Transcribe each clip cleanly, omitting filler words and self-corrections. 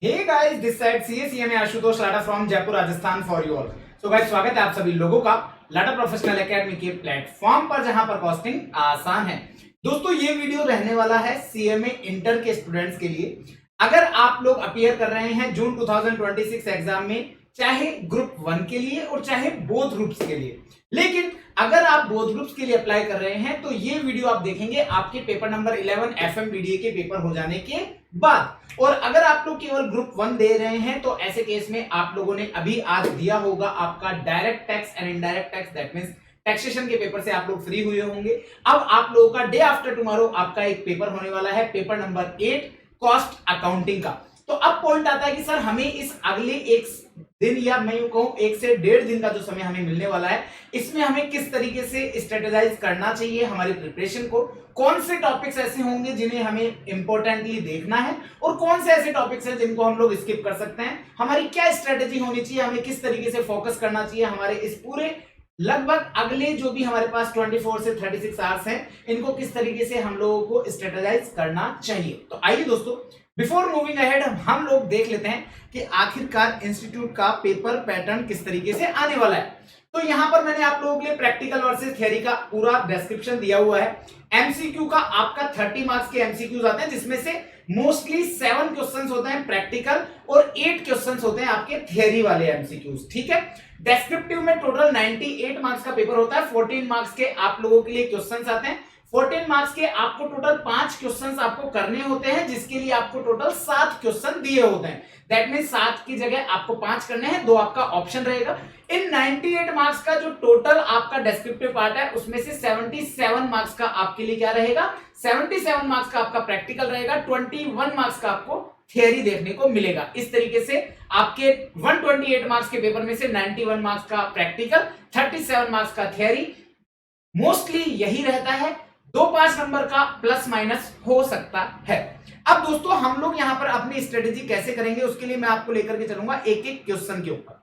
Hey guys, this side CACM Ashutosh Lata from Jaipur Rajasthan for you all. So guys, स्वागत है आप सभी लोगों का लाटा प्रोफेशनल एकेडमी के प्लेटफॉर्म पर, जहां पर कॉस्टिंग आसान है। दोस्तों, ये वीडियो रहने वाला है सीएमए इंटर के स्टूडेंट्स के लिए। अगर आप लोग अपीयर कर रहे हैं जून 2026 एग्जाम में, चाहे ग्रुप 1 के लिए और चाहे बोथ ग्रुप्स के लिए, लेकिन अगर आप बोथ ग्रुप्स के लिए अप्लाई कर रहे हैं तो ये वीडियो आप देखेंगे आपके पेपर नंबर 11 एफएमबीडीए के पेपर हो जाने के बाद। और अगर आप लोग केवल ग्रुप 1 दे रहे हैं तो ऐसे केस में आप लोगों ने अभी आज दिया होगा आपका direct tax and indirect tax, that means taxation के पेपर से आप लोग फ्री हुए होंगे। अब आप लोगों का डे आफ्टर टुमारो आपका एक पेपर होने वाला है, पेपर नंबर 8 कॉस्ट अकाउंटिंग का। तो अब पॉइंट आता है कि सर हमें इस अगले एक दिन, या मैं यूं कहूं 1 से 1.5 दिन का जो समय हमें मिलने वाला है, इसमें हमें किस तरीके से स्ट्रेटेजाइज करना चाहिए हमारी प्रिपरेशन को, कौन से टॉपिक्स ऐसे होंगे जिन्हें हमें इंपॉर्टेंटली देखना है और कौन से ऐसे टॉपिक्स हैं जिनको हम लोग स्किप कर सकते हैं, हमारी क्या स्ट्रेटेजी होनी चाहिए, हमें किस तरीके से फोकस करना चाहिए हमारे इस पूरे लगभग अगले जो भी हमारे पास 24 से 36 आवर्स हैं, इनको किस तरीके से हम लोगों को स्ट्रेटेजाइज करना चाहिए। तो आइए दोस्तों, बिफोर मूविंग अहेड हम लोग देख लेते हैं कि आखिरकार इंस्टीट्यूट का पेपर पैटर्न किस तरीके से आने वाला है। तो यहां पर मैंने आप लोगों के लिए प्रैक्टिकल वर्सेस थ्योरी का पूरा डिस्क्रिप्शन दिया हुआ है। एमसीक्यू का आपका 30 मार्क्स के एमसीक्यूज आते हैं, जिसमें से मोस्टली 7 क्वेश्चंस होते हैं प्रैक्टिकल और 8 क्वेश्चंस होते हैं आपके थ्योरी वाले एमसीक्यूज। ठीक है, डेस्क्रिप्टिव में टोटल 98 मार्क्स का पेपर होता है। 14 मार्क्स के आप लोगों के लिए क्वेश्चंस आते हैं। 14 मार्क्स के आपको टोटल 5 क्वेश्चंस आपको करने होते हैं, जिसके लिए आपको टोटल 7 क्वेश्चन दिए होते हैं। दैट मींस 7 की जगह आपको 5 करने हैं, 2 आपका ऑप्शन रहेगा। इन 98 मार्क्स का जो टोटल आपका डेस्क्रिप्टिव पार्ट है, उसमें से 77 मार्क्स का आपके लिए क्या रहेगा, 77 मार्क्स का आपका प्रैक्टिकल रहेगा, 21 मार्क्स का आपको थियरी देखने को मिलेगा। इस तरीके से आपके 128 मार्क्स के पेपर में से 91 मार्क्स का प्रैक्टिकल, 37 मार्क्स का थियरी, मोस्टली यही रहता है। 2-5 नंबर का प्लस माइनस हो सकता है। अब दोस्तों, हम लोग यहां पर अपनी स्ट्रेटेजी कैसे करेंगे, उसके लिए मैं आपको लेकर के चलूंगा एक एक क्वेश्चन के ऊपर।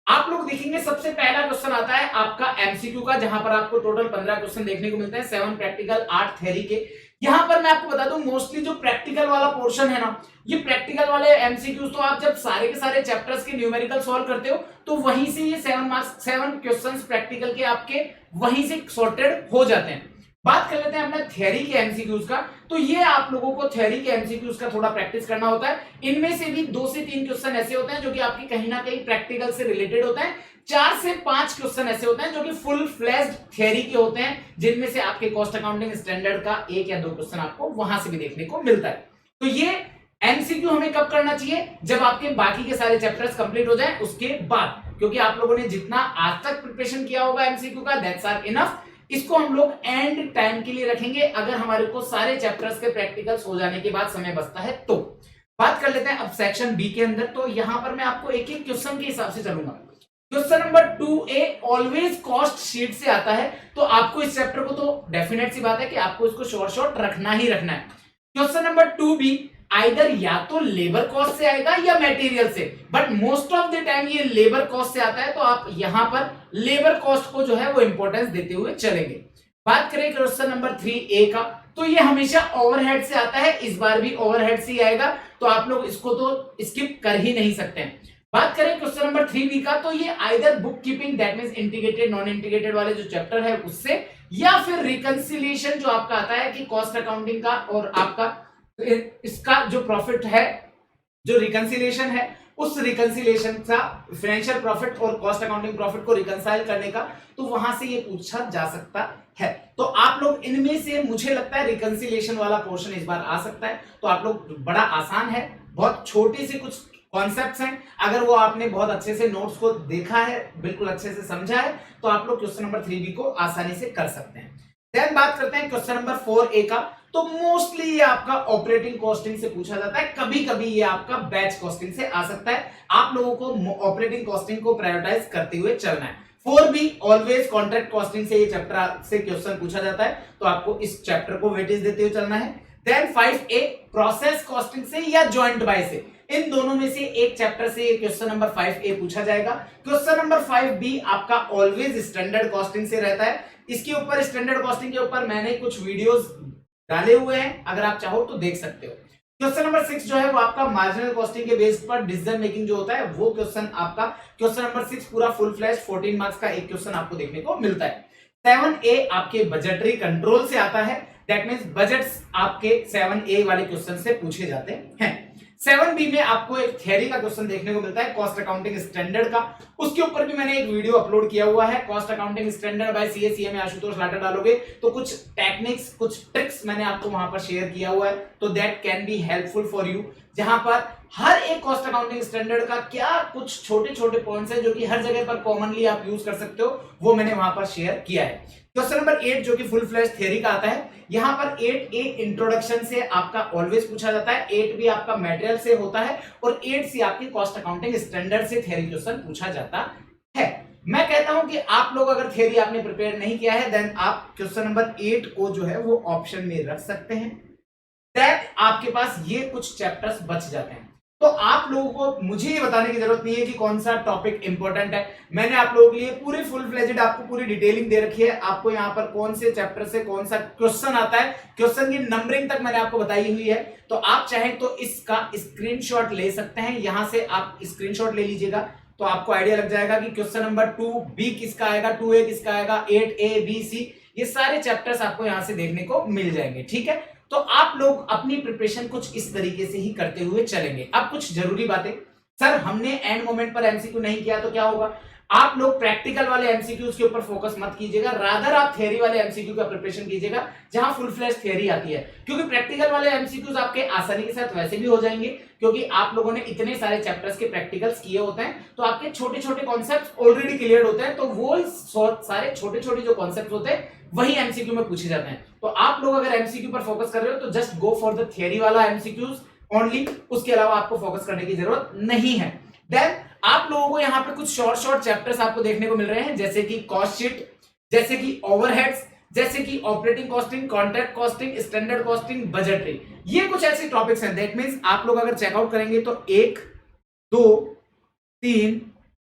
आप लोग देखेंगे सबसे पहला क्वेश्चन आता है आपका एमसीक्यू का, जहां पर आपको टोटल 15 क्वेश्चन देखने को मिलते हैं, 7 प्रैक्टिकल 8 थ्योरी के। यहां पर मैं आपको बता दूं, मोस्टली जो प्रैक्टिकल वाला पोर्शन है ना, ये प्रैक्टिकल वाले एमसीक्यूज, तो आप जब सारे के सारे चैप्टर्स के न्यूमेरिकल सॉल्व करते हो तो वहीं से ये 7 क्वेश्चंस प्रैक्टिकल के आपके वहीं से सॉर्टेड हो जाते हैं। बात कर लेते हैं अपने थ्योरी के एमसीक्यूज का। तो ये आप लोगों को थ्योरी के एमसीक्यूज का थोड़ा प्रैक्टिस करना होता है। इनमें से भी 2 से 3 क्वेश्चन ऐसे होते हैं जो कि आपकी कहीं ना कहीं प्रैक्टिकल से रिलेटेड होते हैं। 4 से 5 क्वेश्चन ऐसे होते हैं जो कि फुल फ्लेज्ड थ्योरी के होते हैं, जिनमें से आपके कॉस्ट अकाउंटिंग स्टैंडर्ड का 1 या 2 क्वेश्चन आपको वहां से भी देखने को मिलता है। तो ये एमसीक्यू हमें कब करना चाहिए, जब आपके बाकी के सारे चैप्टर्स कंप्लीट हो जाएं उसके बाद, क्योंकि आप लोगों ने जितना आज तक प्रिपरेशन किया होगा एमसीक्यू का, दैट्स आर इनफ। इसको हम लोग एंड टाइम के लिए रखेंगे, अगर हमारे को सारे चैप्टर्स के प्रैक्टिकल्स हो जाने के बाद समय बचता है तो। बात कर लेते हैं अब सेक्शन बी के अंदर। तो यहां पर मैं आपको एक एक क्वेश्चन के हिसाब से चलूंगा। Question number 2A always cost sheet से आता है, तो आपको इस चैप्टर को तो डेफिनेट सी बात है कि आपको इसको शॉर्ट रखना ही रखना है। क्वेश्चन नंबर 2B आइदर या तो लेबर कॉस्ट से आएगा या मटेरियल से, but most of the time ये लेबर कॉस्ट से आता है, तो आप यहां पर लेबर कॉस्ट को जो है वो इंपॉर्टेंस देते हुए चलेंगे। बात करें क्वेश्चन नंबर 3A का, तो ये हमेशा ओवरहेड से आता है, इस बार भी ओवरहेड से ही आएगा, तो आप लोग इसको तो स्किप कर ही नहीं सकते हैं। बात करें क्वेश्चन नंबर 3B का, तो ये either book keeping, that means integrated non integrated वाले जो चैप्टर है उससे, या फिर रिकंसिलिएशन जो आपका आता है कि कॉस्ट अकाउंटिंग का और आपका इसका जो प्रॉफिट है, जो रिकंसिलिएशन है, उस रिकंसिलिएशन का फाइनेंशियल प्रॉफिट और कॉस्ट अकाउंटिंग प्रॉफिट को रिकंसाइल करने का, तो वहां से ये पूछा जा सकता है। तो आप लोग इनमें से मुझे लगता है रिकंसिलिएशन वाला पोर्शन इस बार आ सकता है, तो आप लोग, बड़ा आसान है, बहुत छोटी सी कुछ कॉन्सेप्ट्स हैं, अगर वो आपने बहुत अच्छे से नोट्स को देखा है, बिल्कुल अच्छे से समझा है, तो आप लोग क्वेश्चन नंबर 3B को आसानी से कर सकते हैं। देन बात करते हैं क्वेश्चन नंबर 4A का। तो मोस्टली ये आपका ऑपरेटिंग कॉस्टिंग से पूछा जाता है, कभी कभी ये आपका बैच कॉस्टिंग से आ सकता है। आप लोगों को ऑपरेटिंग कॉस्टिंग को प्रायोरिटाइज करते हुए चलना है। 4B ऑलवेज कॉन्ट्रैक्ट कॉस्टिंग से ये चैप्टर से क्वेश्चन पूछा जाता है, तो आपको इस चैप्टर को वेटेज देते हुए चलना है। देन 5A प्रोसेस कॉस्टिंग से या जॉइंट बाय से, इन दोनों में से एक चैप्टर से ये क्वेश्चन नंबर 5A पूछा जाएगा। क्वेश्चन नंबर 5B आपका ऑलवेज स्टैंडर्ड कॉस्टिंग से रहता है। इसके ऊपर, स्टैंडर्ड कॉस्टिंग के ऊपर मैंने कुछ वीडियोस डाले हुए हैं, अगर आप चाहो तो देख सकते हो। क्वेश्चन नंबर 6 जो है वो आपका मार्जिनल कॉस्टिंग के बेस पर डिसीजन मेकिंग जो होता है वो क्वेश्चन आपका क्वेश्चन नंबर 6 पूरा फुल फ्लैश 14 मार्क्स का एक क्वेश्चन आपको देखने को मिलता है। 7A आपके बजटरी कंट्रोल से आता है, दैट मींस बजट्स आपके 7A वाले क्वेश्चन से पूछे जाते हैं। 7B में आपको एक थ्योरी का क्वेश्चन देखने को मिलता है कॉस्ट अकाउंटिंग स्टैंडर्ड का, उसके ऊपर भी मैंने एक वीडियो अपलोड किया हुआ है। Cost accounting standard by CA में आशुतोष लाटा डालोगे तो कुछ टेक्निक्स कुछ ट्रिक्स मैंने आपको वहां पर शेयर किया हुआ है, तो that can be helpful for you, जहां पर हर एक कॉस्ट अकाउंटिंग स्टैंडर्ड का क्या कुछ छोटे छोटे पॉइंट्स है जो कि हर जगह पर कॉमनली आप यूज कर सकते हो, वो मैंने वहां पर शेयर किया है। क्वेश्चन नंबर 8 जो कि फुल फ्लैश थ्योरी का आता है, यहां पर 8A इंट्रोडक्शन से आपका ऑलवेज पूछा जाता है, 8B आपका मटेरियल से होता है और 8C आपकी कॉस्ट अकाउंटिंग स्टैंडर्ड से थ्योरी क्वेश्चन पूछा जाता है। मैं कहता हूं कि आप लोग अगर थ्योरी आपने प्रिपेयर नहीं किया है देन आप क्वेश्चन नंबर 8 को जो है वो ऑप्शन में रख सकते हैं, दैट आपके पास ये कुछ चैप्टर्स बच जाते हैं। तो आप लोगों को मुझे ये बताने की जरूरत नहीं है कि कौन सा टॉपिक इंपॉर्टेंट है, मैंने आप लोगों के लिए पूरी फुल फ्लेजेड आपको पूरी डिटेलिंग दे रखी है, आपको यहाँ पर कौन से चैप्टर से कौन सा क्वेश्चन आता है, क्वेश्चन की नंबरिंग तक मैंने आपको बताई हुई है। तो आप चाहें तो इसका स्क्रीनशॉट ले सकते हैं, यहां से आप स्क्रीनशॉट ले लीजिएगा तो आपको आइडिया लग जाएगा कि क्वेश्चन नंबर 2B किसका आएगा, 2A किसका आएगा, 8A B C ये सारे चैप्टर्स आपको यहां से देखने को मिल जाएंगे। ठीक है, तो आप लोग अपनी प्रिपरेशन कुछ इस तरीके से ही करते हुए चलेंगे। अब कुछ जरूरी बातें, सर हमने एंड मोमेंट पर एमसीक्यू नहीं किया तो क्या होगा, आप लोग प्रैक्टिकल वाले एमसीक्यूज के ऊपर फोकस मत कीजिएगा, रादर आप थ्योरी वाले एमसीक्यू का प्रिपरेशन कीजिएगा जहां फुल फ्लैश थ्योरी आती है, क्योंकि प्रैक्टिकल वाले एमसीक्यूज आपके आसानी के साथ वैसे भी हो जाएंगे क्योंकि आप लोगों ने इतने सारे चैप्टर्स के प्रैक्टिकल्स किए होते हैं, तो आपके छोटे छोटे कॉन्सेप्ट ऑलरेडी क्लियर होते हैं, तो वो सारे छोटे छोटे जो कॉन्सेप्ट होते हैं वही एमसीक्यू में पूछे जाते हैं। तो आप लोग अगर एमसीक्यू पर फोकस कर रहे हो तो just go for the theory वाला एमसीक्यूज ओनली, उसके अलावा आपको फोकस करने की जरूरत नहीं है। देन आप लोगों को यहाँ पे कुछ शॉर्ट चैप्टर्स आपको देखने को मिल रहे हैं, जैसे कि कॉस्ट शीट, जैसे कि ओवरहेड्स, जैसे कि operating costing, contract costing, standard costing, budgetary, ये कुछ ऐसे टॉपिक्स हैं। दैट मींस आप लोग अगर चेकआउट करेंगे तो 1 2 3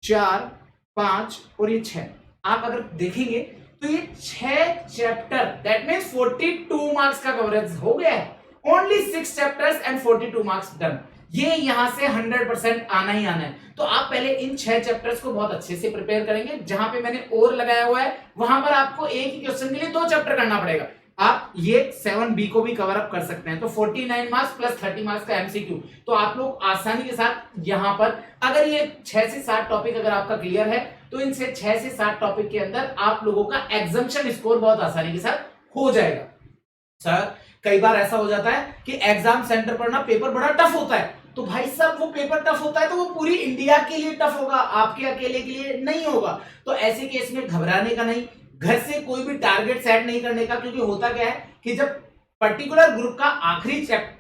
4 5 और ये 6 आप अगर देखेंगे तो ये 6 चैप्टर, दैट मींस 42 मार्क्स का कवरेज हो गया है। Only 6 chapters and 42 marks done. ये यहां से 100% आना ही आना है। तो आप पहले इन 6 चैप्टर्स को बहुत अच्छे से प्रिपेयर करेंगे, जहां पे मैंने और लगाया हुआ है वहां पर आपको एक ही क्वेश्चन के लिए 2 चैप्टर करना पड़ेगा। आप ये 7B को भी कवर अप कर सकते हैं, तो 49 मार्क्स प्लस 30 मार्क्स का एमसीक्यू, तो आप लोग आसानी के साथ यहां पर अगर ये 6 से 7 टॉपिक अगर आपका क्लियर है तो इनसे 6 से 7 टॉपिक के अंदर आप लोगों का एग्जम्पशन स्कोर बहुत आसानी के साथ हो जाएगा। सर कई बार ऐसा हो जाता है कि एग्जाम सेंटर पर ना पेपर बड़ा टफ होता है, तो भाई साहब वो पेपर टफ होता है तो वो पूरी इंडिया के लिए टफ होगा, आपके अकेले के लिए नहीं होगा। तो ऐसे केस में घबराने का नहीं, घर से कोई भी टारगेट सेट नहीं करने का, क्योंकि होता क्या है कि जब पर्टिकुलर ग्रुप का आखिरी चैप्टर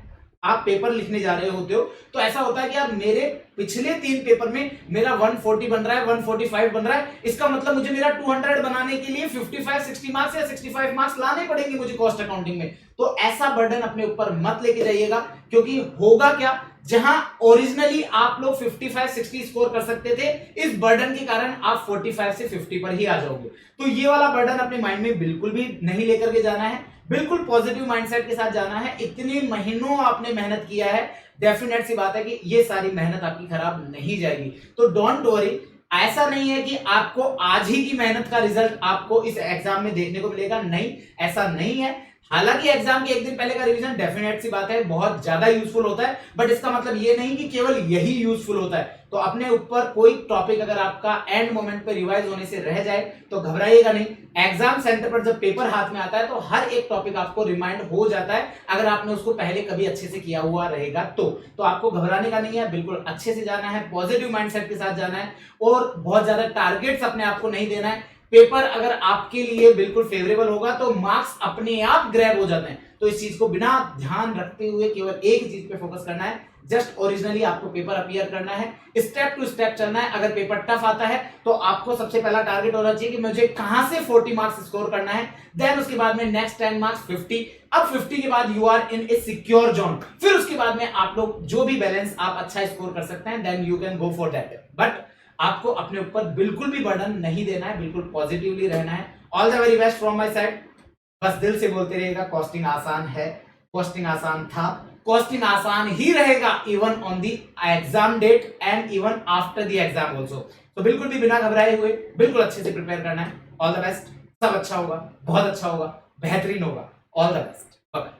आप पेपर लिखने जा रहे होते हो तो ऐसा होता है कि यार मेरे पिछले 3 पेपर में मेरा 140 बन रहा है, 145 बन रहा है, इसका मतलब मुझे मेरा 200 बनाने के लिए 55 60 मार्क्स या 65 मार्क्स लाने पड़ेंगे मुझे कॉस्ट अकाउंटिंग में। तो ऐसा बर्डन अपने ऊपर मत लेके जाइएगा, क्योंकि होगा क्या, जहां ओरिजिनली आप लोग 55-60 स्कोर कर सकते थे, इस बर्डन के कारण आप 45 से 50 पर ही आ जाओगे। तो ये वाला बर्डन अपने माइंड में बिल्कुल भी नहीं लेकर के जाना है, बिल्कुल पॉजिटिव माइंडसेट के साथ जाना है। इतने महीनों आपने मेहनत किया है, डेफिनेट सी बात है कि ये सारी मेहनत आपकी खराब नहीं जाएगी। तो डोंट वरी, ऐसा नहीं है कि आपको आज ही की मेहनत का रिजल्ट आपको इस एग्जाम में देखने को मिलेगा, नहीं, ऐसा नहीं है। हालांकि एग्जाम के एक दिन पहले का रिवीजन डेफिनेट सी बात है बहुत ज्यादा यूजफुल होता है, बट इसका मतलब ये नहीं कि केवल यही यूजफुल होता है। तो अपने ऊपर कोई टॉपिक अगर आपका एंड मोमेंट पे रिवाइज होने से रह जाए तो घबराइएगा नहीं। एग्जाम सेंटर पर जब पेपर हाथ में आता है तो हर एक टॉपिक आपको रिमाइंड हो जाता है, अगर आपने उसको पहले कभी अच्छे से किया हुआ रहेगा तो आपको घबराने का नहीं है, बिल्कुल अच्छे से जाना है, पॉजिटिव माइंडसेट के साथ जाना है और बहुत ज्यादा टारगेट्स अपने आप को नहीं देना है। पेपर अगर आपके लिए बिल्कुल फेवरेबल होगा तो मार्क्स अपने आप ग्रैब हो जाते हैं। तो इस चीज को बिना ध्यान रखते हुए केवल एक ही चीज पे फोकस करना है, जस्ट ओरिजिनली आपको पेपर अपीयर करना है, स्टेप टू स्टेप चलना है। अगर पेपर टफ आता है तो आपको सबसे पहला टारगेट होना चाहिए कि मुझे कहां से 40 मार्क्स स्कोर करना है, देन उसके बाद में नेक्स्ट 10 मार्क्स 50, अब 50 के बाद you are in a secure zone, फिर उसके बाद में आप लोग जो भी बैलेंस आप अच्छा स्कोर कर सकते हैं then you can go for that. But आपको अपने ऊपर बिल्कुल भी बर्डन नहीं देना है, बिल्कुल पॉजिटिवली रहना है। All the very best from my side. बस दिल से बोलते रहिएगा, कॉस्टिंग आसान है, कॉस्टिंग आसान था, कॉस्टिंग आसान ही रहेगा even on the exam date and even after the exam also. तो बिल्कुल भी बिना घबराए हुए बिल्कुल अच्छे से प्रिपेयर करना है। ऑल द बेस्ट, सब अच्छा होगा, बहुत अच्छा होगा, बेहतरीन होगा। All the best, bye.